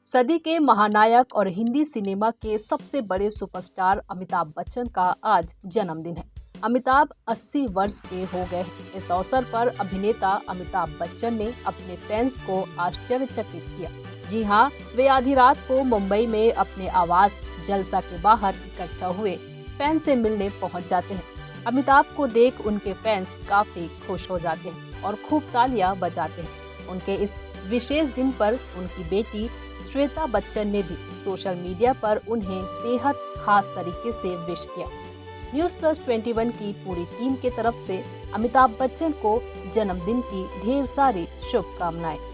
सदी के महानायक और हिंदी सिनेमा के सबसे बड़े सुपरस्टार अमिताभ बच्चन का आज जन्मदिन है। अमिताभ 80 वर्ष के हो गए हैं। इस अवसर पर अभिनेता अमिताभ बच्चन ने अपने फैंस को आश्चर्यचकित किया। जी हाँ, वे आधी रात को मुंबई में अपने आवास जलसा के बाहर इकट्ठा हुए फैंस से मिलने पहुंच जाते हैं। अमिताभ को देख उनके फैंस काफी खुश हो जाते हैं और खूब तालियां बजाते हैं। उनके इस विशेष दिन पर उनकी बेटी श्वेता बच्चन ने भी सोशल मीडिया पर उन्हें बेहद खास तरीके से विश किया। News+21 की पूरी टीम के तरफ से अमिताभ बच्चन को जन्मदिन की ढेर सारी शुभकामनाएं।